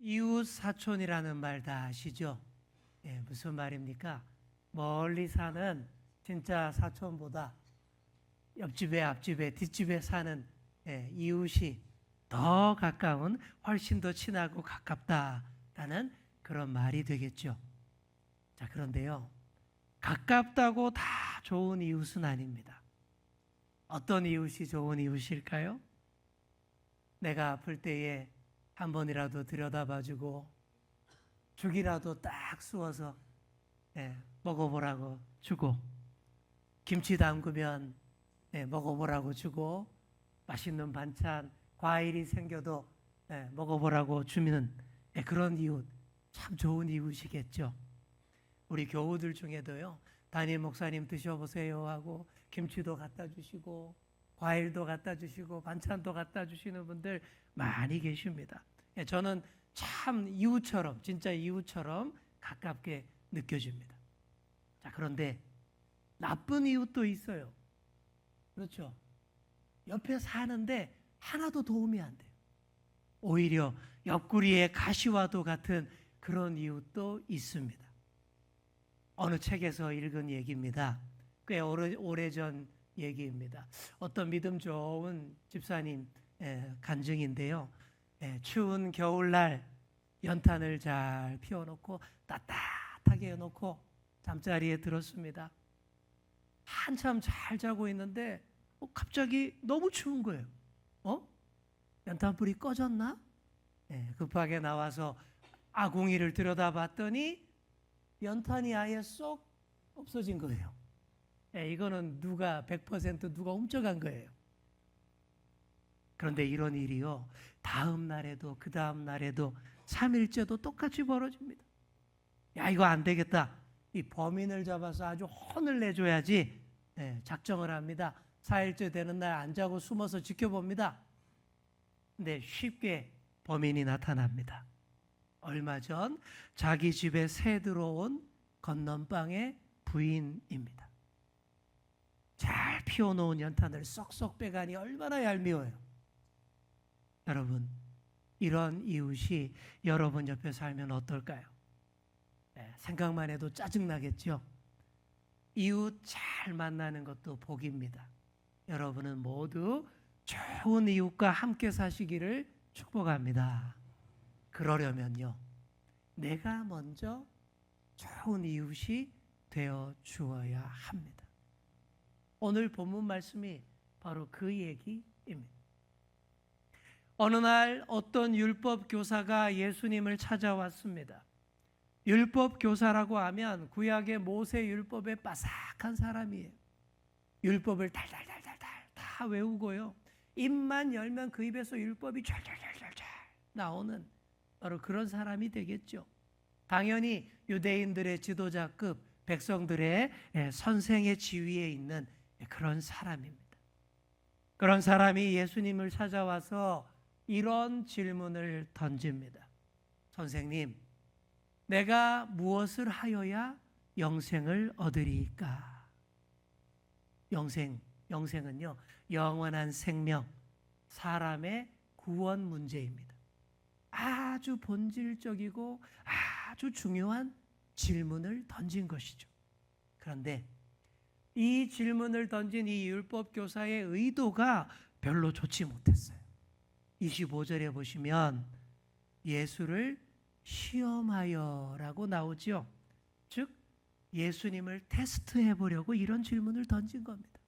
이웃 사촌이라는 말 다 아시죠? 무슨 말입니까? 멀리 사는 진짜 사촌보다 옆집에, 앞집에, 뒷집에 사는 이웃이 더 가까운, 훨씬 더 친하고 가깝다라는 그런 말이 되겠죠. 자, 그런데요, 가깝다고 다 좋은 이웃은 아닙니다. 어떤 이웃이 좋은 이웃일까요? 내가 아플 때에 한 번이라도 들여다봐주고 죽이라도 딱 쑤어서 먹어보라고 주고, 김치 담그면 먹어보라고 주고, 맛있는 반찬, 과일이 생겨도 먹어보라고 주는 그런 이웃, 참 좋은 이웃이겠죠. 우리 교우들 중에도요, 담임 목사님 드셔보세요 하고 김치도 갖다 주시고 과일도 갖다 주시고 반찬도 갖다 주시는 분들 많이 계십니다. 저는 참 이웃처럼, 진짜 이웃처럼 가깝게 느껴집니다. 자, 그런데 나쁜 이웃도 있어요. 그렇죠? 옆에 사는데 하나도 도움이 안 돼요. 오히려 옆구리에 가시와도 같은 그런 이웃도 있습니다. 어느 책에서 읽은 얘기입니다. 꽤 오래전 얘기입니다. 어떤 믿음 좋은 집사님 간증인데요. 추운 겨울날 연탄을 잘 피워놓고 따뜻하게 해놓고 잠자리에 들었습니다. 한참 잘 자고 있는데 갑자기 너무 추운 거예요. 연탄불이 꺼졌나? 급하게 나와서 아궁이를 들여다봤더니 연탄이 아예 쏙 없어진 거예요. 이거는 100% 누가 훔쳐간 거예요. 그런데 이런 일이요, 다음 날에도 그 다음 날에도 3일째도 똑같이 벌어집니다. 야, 이거 안 되겠다. 이 범인을 잡아서 아주 혼을 내줘야지 작정을 합니다. 4일째 되는 날 안 자고 숨어서 지켜봅니다. 근데 쉽게 범인이 나타납니다. 얼마 전 자기 집에 새 들어온 건넌방의 부인입니다. 잘 피워놓은 연탄을 쏙쏙 빼가니 얼마나 얄미워요. 여러분, 이런 이웃이 여러분 옆에 살면 어떨까요? 생각만 해도 짜증나겠죠? 이웃 잘 만나는 것도 복입니다. 여러분은 모두 좋은 이웃과 함께 사시기를 축복합니다. 그러려면요, 내가 먼저 좋은 이웃이 되어 주어야 합니다. 오늘 본문 말씀이 바로 그 얘기입니다. 어느 날 어떤 율법 교사가 예수님을 찾아왔습니다. 율법 교사라고 하면 구약의 모세 율법에 빠삭한 사람이에요. 율법을 달달달달달 다 외우고요, 입만 열면 그 입에서 율법이 잘잘잘잘잘 나오는 바로 그런 사람이 되겠죠. 당연히 유대인들의 지도자급, 백성들의 선생의 지위에 있는 그런 사람입니다. 그런 사람이 예수님을 찾아와서 이런 질문을 던집니다. 선생님, 내가 무엇을 하여야 영생을 얻으리까? 영생은요, 영원한 생명, 사람의 구원 문제입니다. 아주 본질적이고 아주 중요한 질문을 던진 것이죠. 그런데 이 질문을 던진 이 율법 교사의 의도가 별로 좋지 못했어요. 25절에 보시면 예수를 시험하여라고 나오죠. 즉 예수님을 테스트해 보려고 이런 질문을 던진 겁니다.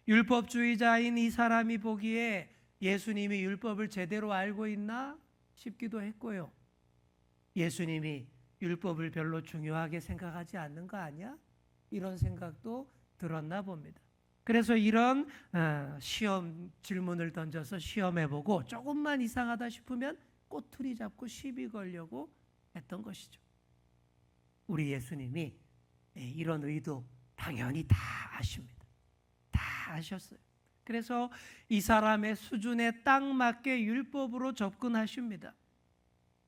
율법주의자인 이 사람이 보기에 예수님이 율법을 제대로 알고 있나 싶기도 했고요, 예수님이 율법을 별로 중요하게 생각하지 않는 거 아니야? 이런 생각도 들었나 봅니다. 그래서 이런 시험 질문을 던져서 시험해보고 조금만 이상하다 싶으면 꼬투리 잡고 시비 걸려고 했던 것이죠. 우리 예수님이 이런 의도 당연히 다 아십니다. 다 아셨어요. 그래서 이 사람의 수준에 딱 맞게 율법으로 접근하십니다.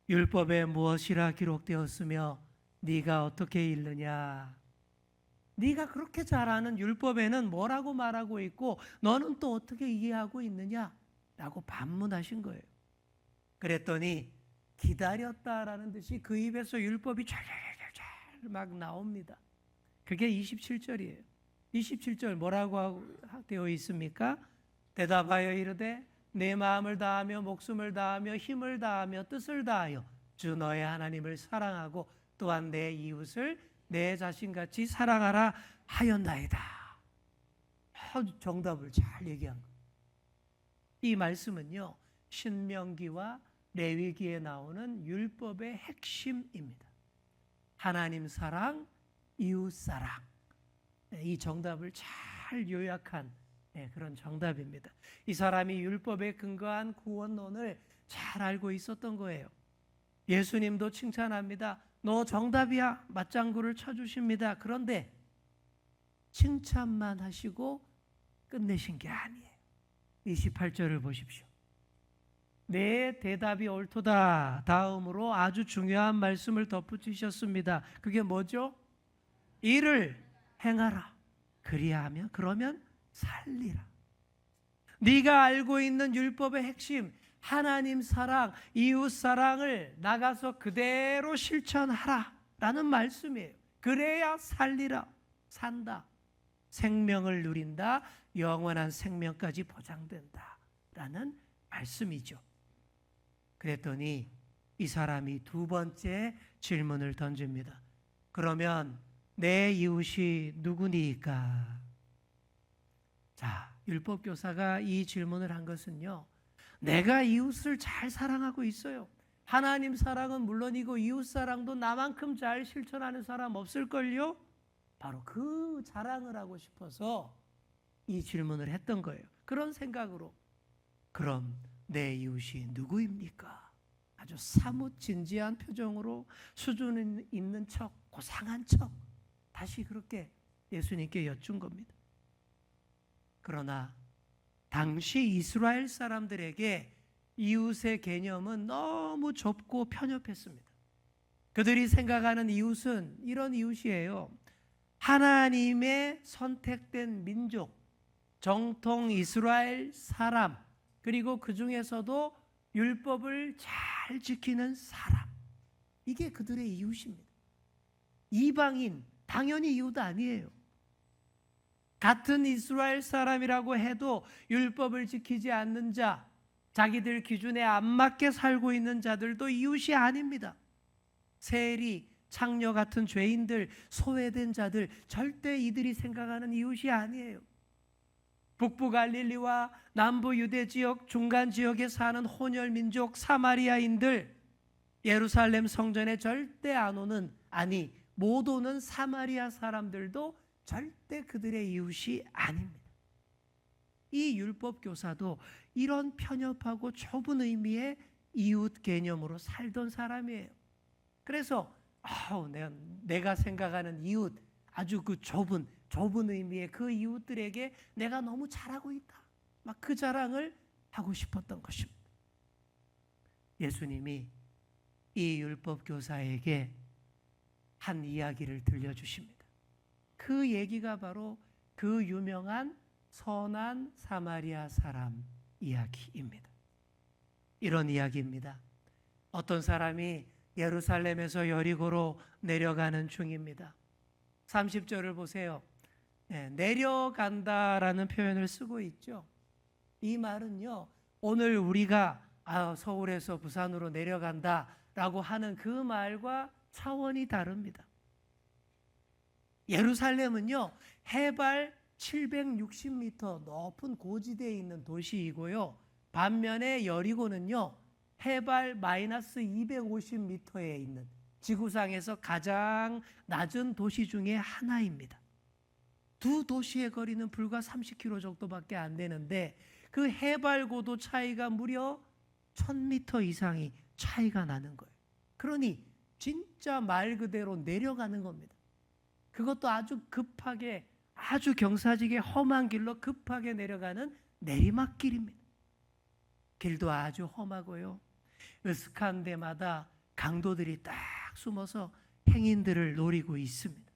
율법에 무엇이라 기록되었으며 네가 어떻게 읽느냐? 네가 그렇게 잘 아는 율법에는 뭐라고 말하고 있고 너는 또 어떻게 이해하고 있느냐? 라고 반문하신 거예요. 그랬더니 기다렸다라는 듯이 그 입에서 율법이 촤촤촤촤 막 나옵니다. 그게 27절이에요. 27절 뭐라고 되어 있습니까? 대답하여 이르되 내 마음을 다하며 목숨을 다하며 힘을 다하며 뜻을 다하여 주 너의 하나님을 사랑하고 또한 내 이웃을 내 자신같이 사랑하라 하였나이다. 정답을 잘 얘기한 거예요. 이 말씀은요, 신명기와 레위기에 나오는 율법의 핵심입니다. 하나님 사랑, 이웃 사랑. 이 정답을 잘 요약한 그런 정답입니다. 이 사람이 율법에 근거한 구원론을 잘 알고 있었던 거예요. 예수님도 칭찬합니다. 너 정답이야. 맞장구를 쳐주십니다. 그런데 칭찬만 하시고 끝내신 게 아니에요. 28절을 보십시오. 내 대답이 옳도다. 다음으로 아주 중요한 말씀을 덧붙이셨습니다. 그게 뭐죠? 이를 행하라. 그리하면 그러면 살리라. 네가 알고 있는 율법의 핵심, 하나님 사랑, 이웃 사랑을 나가서 그대로 실천하라 라는 말씀이에요. 그래야 살리라. 산다. 생명을 누린다. 영원한 생명까지 보장된다 라는 말씀이죠. 그랬더니 이 사람이 두 번째 질문을 던집니다. 그러면 내 이웃이 누구니까? 자, 율법교사가 이 질문을 한 것은요, 내가 이웃을 잘 사랑하고 있어요. 하나님 사랑은 물론이고 이웃 사랑도 나만큼 잘 실천하는 사람 없을걸요? 바로 그 자랑을 하고 싶어서 이 질문을 했던 거예요. 그런 생각으로 그럼 내 이웃이 누구입니까? 아주 사뭇 진지한 표정으로 수준 있는 척, 고상한 척 다시 그렇게 예수님께 여쭌 겁니다. 그러나 당시 이스라엘 사람들에게 이웃의 개념은 너무 좁고 편협했습니다. 그들이 생각하는 이웃은 이런 이웃이에요. 하나님의 선택된 민족, 정통 이스라엘 사람, 그리고 그 중에서도 율법을 잘 지키는 사람. 이게 그들의 이웃입니다. 이방인, 당연히 이웃 아니에요. 같은 이스라엘 사람이라고 해도 율법을 지키지 않는 자, 자기들 기준에 안 맞게 살고 있는 자들도 이웃이 아닙니다. 세리, 창녀 같은 죄인들, 소외된 자들, 절대 이들이 생각하는 이웃이 아니에요. 북부 갈릴리와 남부 유대 지역, 중간 지역에 사는 혼혈 민족 사마리아인들, 예루살렘 성전에 절대 안 오는, 아니 못 오는 사마리아 사람들도 절대 그들의 이웃이 아닙니다. 이 율법 교사도 이런 편협하고 좁은 의미의 이웃 개념으로 살던 사람이에요. 그래서 내가 생각하는 이웃, 아주 그 좁은 의미의 그 이웃들에게 내가 너무 잘하고 있다. 막 그 자랑을 하고 싶었던 것입니다. 예수님이 이 율법 교사에게 한 이야기를 들려주십니다. 그 얘기가 바로 그 유명한 선한 사마리아 사람 이야기입니다. 이런 이야기입니다. 어떤 사람이 예루살렘에서 여리고로 내려가는 중입니다. 30절을 보세요. 내려간다라는 표현을 쓰고 있죠. 이 말은요, 오늘 우리가 서울에서 부산으로 내려간다라고 하는 그 말과 차원이 다릅니다. 예루살렘은요, 해발 760m 높은 고지대에 있는 도시이고요. 반면에 여리고는요, 해발 마이너스 250m에 있는 지구상에서 가장 낮은 도시 중에 하나입니다. 두 도시의 거리는 불과 30km 정도밖에 안 되는데 그 해발 고도 차이가 무려 1000m 이상이 차이가 나는 거예요. 그러니 진짜 말 그대로 내려가는 겁니다. 그것도 아주 급하게, 아주 경사지게 험한 길로 급하게 내려가는 내리막길입니다. 길도 아주 험하고요. 으슥한 데마다 강도들이 딱 숨어서 행인들을 노리고 있습니다.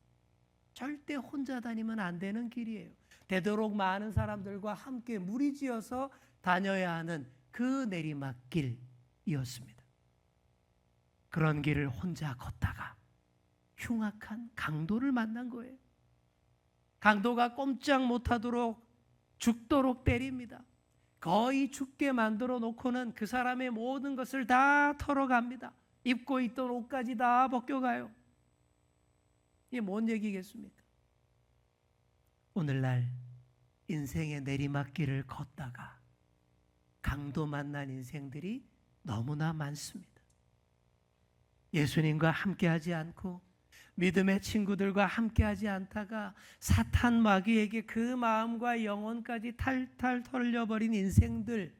절대 혼자 다니면 안 되는 길이에요. 되도록 많은 사람들과 함께 무리지어서 다녀야 하는 그 내리막길이었습니다. 그런 길을 혼자 걷다가 흉악한 강도를 만난 거예요. 강도가 꼼짝 못하도록 죽도록 때립니다. 거의 죽게 만들어 놓고는 그 사람의 모든 것을 다 털어갑니다. 입고 있던 옷까지 다 벗겨가요. 이게 뭔 얘기겠습니까? 오늘날 인생의 내리막길을 걷다가 강도 만난 인생들이 너무나 많습니다. 예수님과 함께하지 않고 믿음의 친구들과 함께하지 않다가 사탄 마귀에게 그 마음과 영혼까지 탈탈 털려버린 인생들,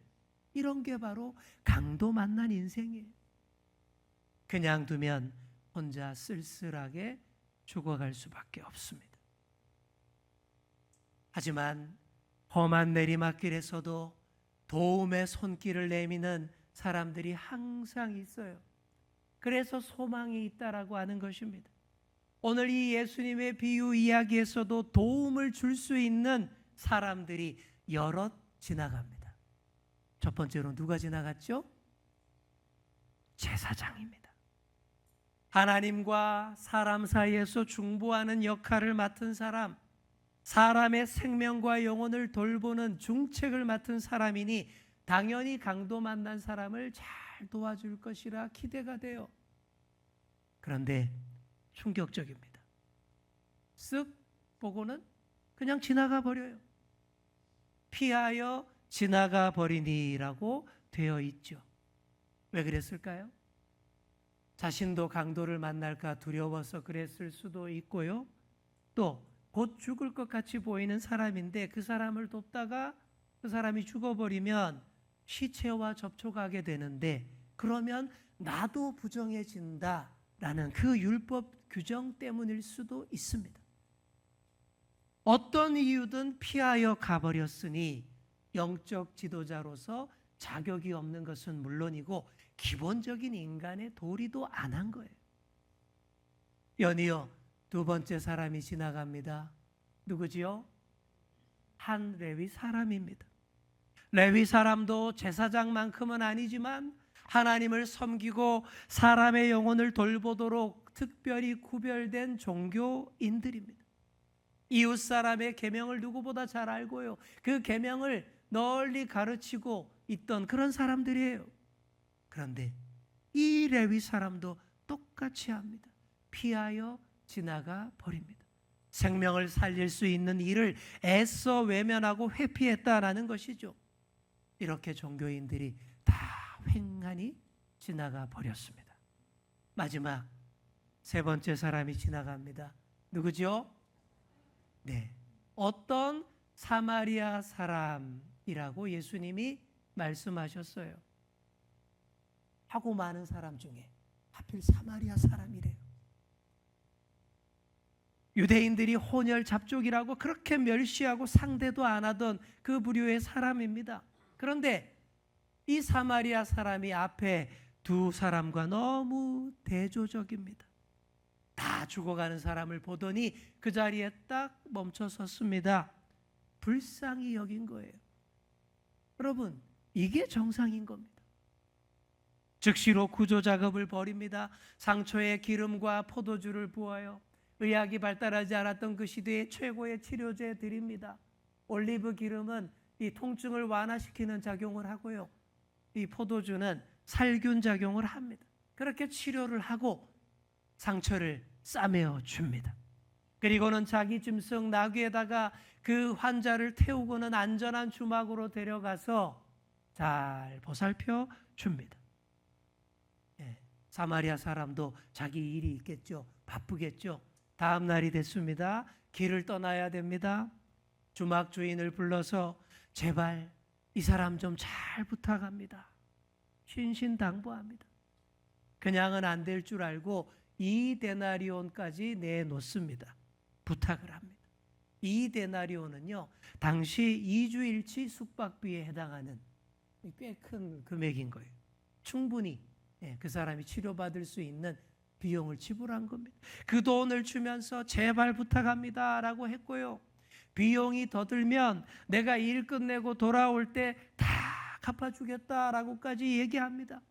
이런 게 바로 강도 만난 인생이에요. 그냥 두면 혼자 쓸쓸하게 죽어갈 수밖에 없습니다. 하지만 험한 내리막길에서도 도움의 손길을 내미는 사람들이 항상 있어요. 그래서 소망이 있다라고 하는 것입니다. 오늘 이 예수님의 비유 이야기에서도 도움을 줄 수 있는 사람들이 여럿 지나갑니다. 첫 번째로 누가 지나갔죠? 제사장입니다. 하나님과 사람 사이에서 중보하는 역할을 맡은 사람, 사람의 생명과 영혼을 돌보는 중책을 맡은 사람이니 당연히 강도 만난 사람을 잘 도와줄 것이라 기대가 돼요. 그런데 충격적입니다. 쓱 보고는 그냥 지나가 버려요. 피하여 지나가 버리니라고 되어 있죠. 왜 그랬을까요? 자신도 강도를 만날까 두려워서 그랬을 수도 있고요. 또 곧 죽을 것 같이 보이는 사람인데 그 사람을 돕다가 그 사람이 죽어버리면 시체와 접촉하게 되는데 그러면 나도 부정해진다라는 그 율법 규정 때문일 수도 있습니다. 어떤 이유든 피하여 가버렸으니 영적 지도자로서 자격이 없는 것은 물론이고 기본적인 인간의 도리도 안 한 거예요. 연이어 두 번째 사람이 지나갑니다. 누구지요? 한 레위 사람입니다. 레위 사람도 제사장만큼은 아니지만 하나님을 섬기고 사람의 영혼을 돌보도록 특별히 구별된 종교인들입니다. 이웃 사람의 계명을 누구보다 잘 알고요. 그 계명을 널리 가르치고 있던 그런 사람들이에요. 그런데 이 레위 사람도 똑같이 합니다. 피하여 지나가 버립니다. 생명을 살릴 수 있는 일을 애써 외면하고 회피했다라는 것이죠. 이렇게 종교인들이 다 횡하니 지나가 버렸습니다. 마지막 세 번째 사람이 지나갑니다. 누구죠? 네, 어떤 사마리아 사람이라고 예수님이 말씀하셨어요. 하고 많은 사람 중에 하필 사마리아 사람이래요. 유대인들이 혼혈 잡족이라고 그렇게 멸시하고 상대도 안 하던 그 부류의 사람입니다. 그런데 이 사마리아 사람이 앞에 두 사람과 너무 대조적입니다. 다 죽어가는 사람을 보더니 그 자리에 딱 멈춰 섰습니다. 불쌍히 여긴 거예요. 여러분, 이게 정상인 겁니다. 즉시로 구조 작업을 벌입니다. 상처에 기름과 포도주를 부어요. 의학이 발달하지 않았던 그 시대의 최고의 치료제 드립니다. 올리브 기름은 이 통증을 완화시키는 작용을 하고요. 이 포도주는 살균 작용을 합니다. 그렇게 치료를 하고 상처를 싸매어 줍니다. 그리고는 자기 짐승 나귀에다가 그 환자를 태우고는 안전한 주막으로 데려가서 잘 보살펴 줍니다. 사마리아 사람도 자기 일이 있겠죠. 바쁘겠죠. 다음 날이 됐습니다. 길을 떠나야 됩니다. 주막 주인을 불러서 제발 이 사람 좀 잘 부탁합니다. 신신당부합니다. 그냥은 안 될 줄 알고 2데나리온까지 내놓습니다. 부탁을 합니다. 2데나리온은요, 당시 2주일치 숙박비에 해당하는 꽤 큰 금액인 거예요. 충분히 그 사람이 치료받을 수 있는 비용을 지불한 겁니다. 그 돈을 주면서 제발 부탁합니다 라고 했고요. 비용이 더 들면 내가 일 끝내고 돌아올 때 다 갚아주겠다라고까지 얘기합니다.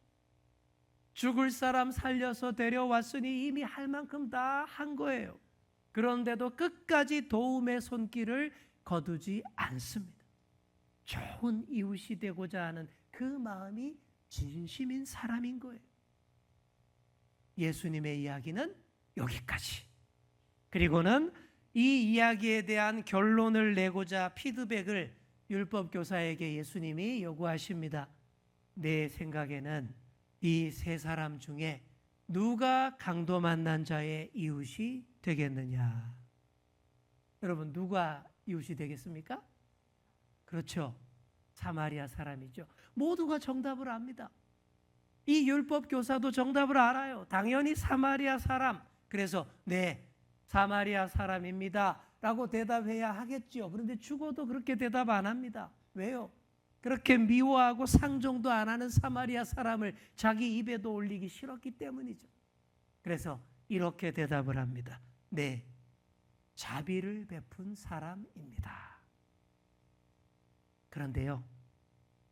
죽을 사람 살려서 데려왔으니 이미 할 만큼 다 한 거예요. 그런데도 끝까지 도움의 손길을 거두지 않습니다. 좋은 이웃이 되고자 하는 그 마음이 진심인 사람인 거예요. 예수님의 이야기는 여기까지. 그리고는 이 이야기에 대한 결론을 내고자 피드백을 율법교사에게 예수님이 요구하십니다. 내 생각에는 이 세 사람 중에 누가 강도 만난 자의 이웃이 되겠느냐? 여러분, 누가 이웃이 되겠습니까? 그렇죠. 사마리아 사람이죠. 모두가 정답을 압니다. 이 율법 교사도 정답을 알아요. 당연히 사마리아 사람. 그래서 네, 사마리아 사람입니다 라고 대답해야 하겠죠. 그런데 죽어도 그렇게 대답 안 합니다. 왜요? 그렇게 미워하고 상종도 안 하는 사마리아 사람을 자기 입에도 올리기 싫었기 때문이죠. 그래서 이렇게 대답을 합니다. 네, 자비를 베푼 사람입니다. 그런데요,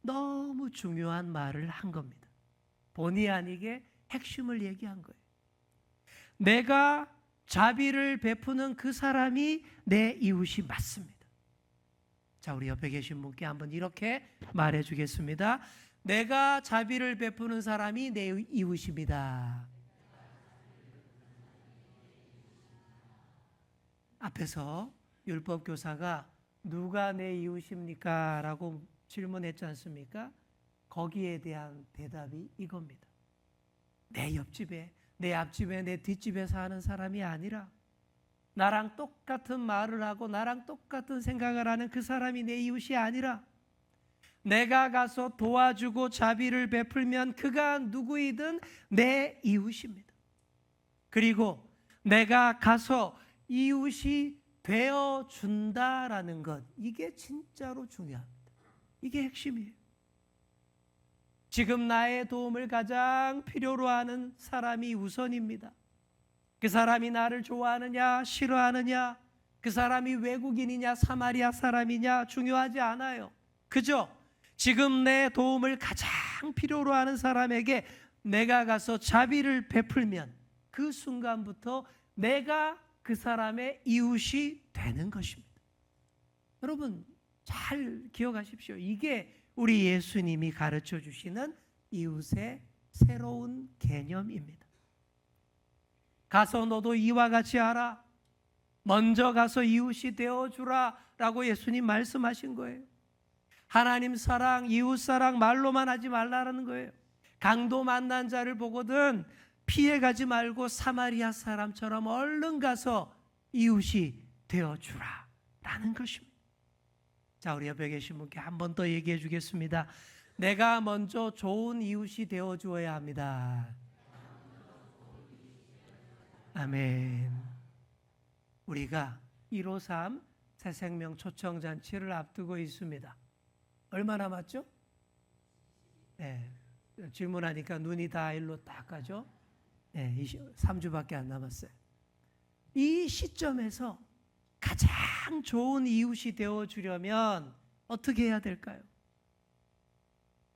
너무 중요한 말을 한 겁니다. 본의 아니게 핵심을 얘기한 거예요. 내가 자비를 베푸는 그 사람이 내 이웃이 맞습니다. 자, 우리 옆에 계신 분께 한번 이렇게 말해 주겠습니다. 내가 자비를 베푸는 사람이 내 이웃입니다. 앞에서 율법교사가 누가 내 이웃입니까? 라고 질문했지 않습니까? 거기에 대한 대답이 이겁니다. 내 옆집에, 내 앞집에, 내 뒷집에 사는 사람이 아니라 나랑 똑같은 말을 하고 나랑 똑같은 생각을 하는 그 사람이 내 이웃이 아니라 내가 가서 도와주고 자비를 베풀면 그가 누구이든 내 이웃입니다. 그리고 내가 가서 이웃이 되어준다라는 것, 이게 진짜로 중요합니다. 이게 핵심이에요. 지금 나의 도움을 가장 필요로 하는 사람이 우선입니다. 그 사람이 나를 좋아하느냐 싫어하느냐, 그 사람이 외국인이냐 사마리아 사람이냐 중요하지 않아요. 그죠? 지금 내 도움을 가장 필요로 하는 사람에게 내가 가서 자비를 베풀면 그 순간부터 내가 그 사람의 이웃이 되는 것입니다. 여러분, 잘 기억하십시오. 이게 우리 예수님이 가르쳐 주시는 이웃의 새로운 개념입니다. 가서 너도 이와 같이 하라. 먼저 가서 이웃이 되어주라 라고 예수님 말씀하신 거예요. 하나님 사랑, 이웃 사랑 말로만 하지 말라는 거예요. 강도 만난 자를 보거든 피해가지 말고 사마리아 사람처럼 얼른 가서 이웃이 되어주라 라는 것입니다. 자, 우리 옆에 계신 분께 한 번 더 얘기해 주겠습니다. 내가 먼저 좋은 이웃이 되어주어야 합니다. 아멘. 우리가 153 새생명 초청잔치를 앞두고 있습니다. 얼마 남았죠? 네, 질문하니까 눈이 다 일로 딱 가죠? 네, 3주밖에 안 남았어요. 이 시점에서 가장 좋은 이웃이 되어주려면 어떻게 해야 될까요?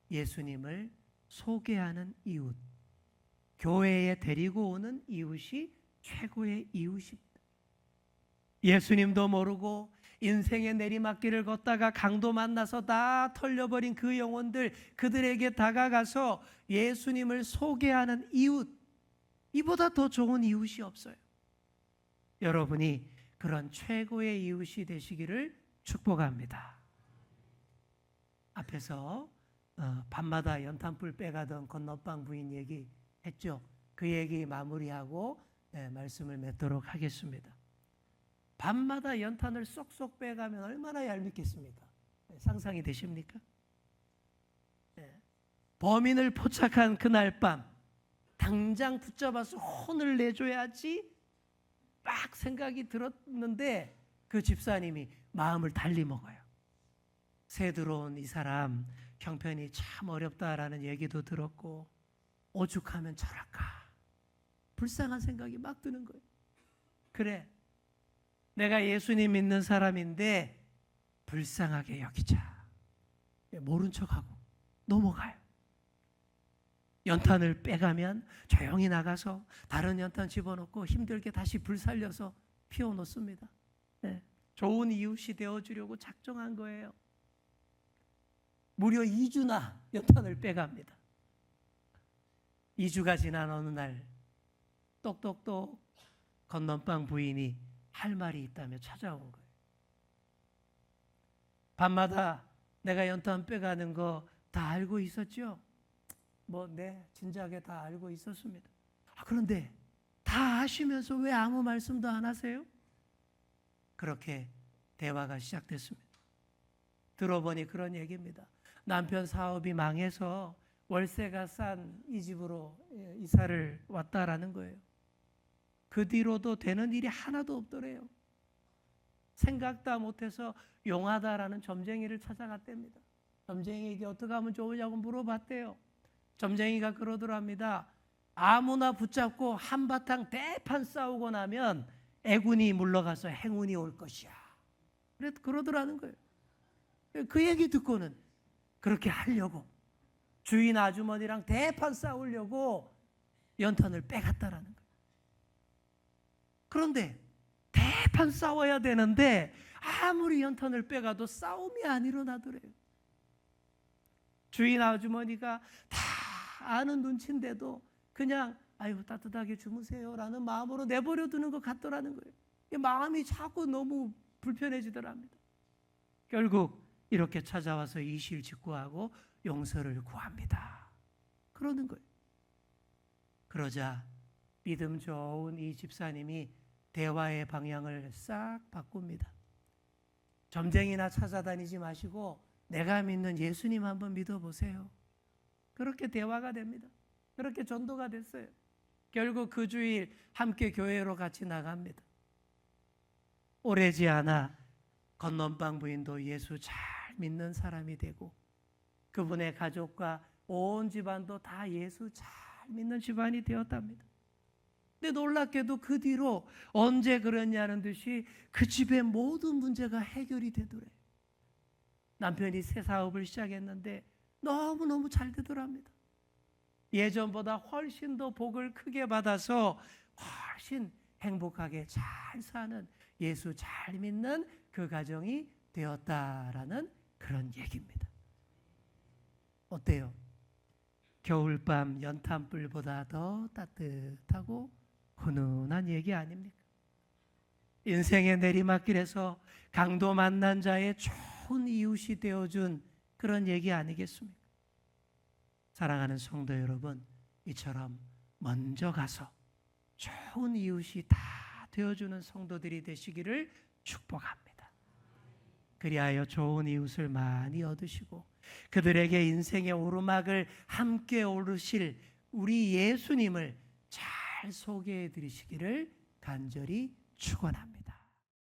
예수님을 소개하는 이웃, 교회에 데리고 오는 이웃이 최고의 이웃입니다. 예수님도 모르고 인생의 내리막길을 걷다가 강도 만나서 다 털려버린 그 영혼들, 그들에게 다가가서 예수님을 소개하는 이웃, 이보다 더 좋은 이웃이 없어요. 여러분이 그런 최고의 이웃이 되시기를 축복합니다. 앞에서 밤마다 연탄불 빼가던 건너방 부인 얘기했죠. 그 얘기 마무리하고 말씀을 맺도록 하겠습니다. 밤마다 연탄을 쏙쏙 빼가면 얼마나 얄밉겠습니까? 상상이 되십니까? 범인을 포착한 그날 밤 당장 붙잡아서 혼을 내줘야지 막 생각이 들었는데 그 집사님이 마음을 달리 먹어요. 새 들어온 이 사람 형편이 참 어렵다라는 얘기도 들었고 오죽하면 저럴까 불쌍한 생각이 막 드는 거예요. 그래, 내가 예수님 믿는 사람인데 불쌍하게 여기자. 모른 척하고 넘어가요. 연탄을 빼가면 조용히 나가서 다른 연탄 집어넣고 힘들게 다시 불 살려서 피워놓습니다. 네. 좋은 이웃이 되어주려고 작정한 거예요. 무려 2주나 연탄을 빼갑니다. 2주가 지난 어느 날 똑똑똑 건넌방 부인이 할 말이 있다며 찾아온 거예요. 밤마다 내가 연탄 빼가는 거 다 알고 있었죠? 네, 진작에 다 알고 있었습니다. 그런데 다 아시면서 왜 아무 말씀도 안 하세요? 그렇게 대화가 시작됐습니다. 들어보니 그런 얘기입니다. 남편 사업이 망해서 월세가 싼 이 집으로 이사를 왔다라는 거예요. 그 뒤로도 되는 일이 하나도 없더래요. 생각도 못해서 용하다라는 점쟁이를 찾아갔답니다. 점쟁이에게 어떻게 하면 좋으냐고 물어봤대요. 점쟁이가 그러더랍니다. 아무나 붙잡고 한바탕 대판 싸우고 나면 애군이 물러가서 행운이 올 것이야. 그러더라는 거예요. 그 얘기 듣고는 그렇게 하려고 주인 아주머니랑 대판 싸우려고 연탄을 빼갔다라는 거예요. 그런데 대판 싸워야 되는데 아무리 연탄을 빼가도 싸움이 안 일어나더래요. 주인 아주머니가 다 아는 눈치인데도 그냥 아유 따뜻하게 주무세요라는 마음으로 내버려 두는 것 같더라는 거예요. 마음이 자꾸 너무 불편해지더랍니다. 결국 이렇게 찾아와서 이실 직구하고 용서를 구합니다. 그러는 거예요. 그러자 믿음 좋은 이 집사님이 대화의 방향을 싹 바꿉니다. 점쟁이나 찾아다니지 마시고 내가 믿는 예수님 한번 믿어보세요. 그렇게 대화가 됩니다. 그렇게 전도가 됐어요. 결국 그 주일 함께 교회로 같이 나갑니다. 오래지 않아 건넌방 부인도 예수 잘 믿는 사람이 되고 그분의 가족과 온 집안도 다 예수 잘 믿는 집안이 되었답니다. 근데 놀랍게도 그 뒤로 언제 그랬냐는 듯이 그 집의 모든 문제가 해결이 되더래요. 남편이 새 사업을 시작했는데 너무너무 잘 되더랍니다. 예전보다 훨씬 더 복을 크게 받아서 훨씬 행복하게 잘 사는 예수 잘 믿는 그 가정이 되었다라는 그런 얘기입니다. 어때요? 겨울밤 연탄불보다 더 따뜻하고 훈훈한 얘기 아닙니까? 인생의 내리막길에서 강도 만난 자의 좋은 이웃이 되어준 그런 얘기 아니겠습니까? 사랑하는 성도 여러분, 이처럼 먼저 가서 좋은 이웃이 다 되어주는 성도들이 되시기를 축복합니다. 그리하여 좋은 이웃을 많이 얻으시고 그들에게 인생의 오르막을 함께 오르실 우리 예수님을 잘 소개해 드리시기를 간절히 축원합니다.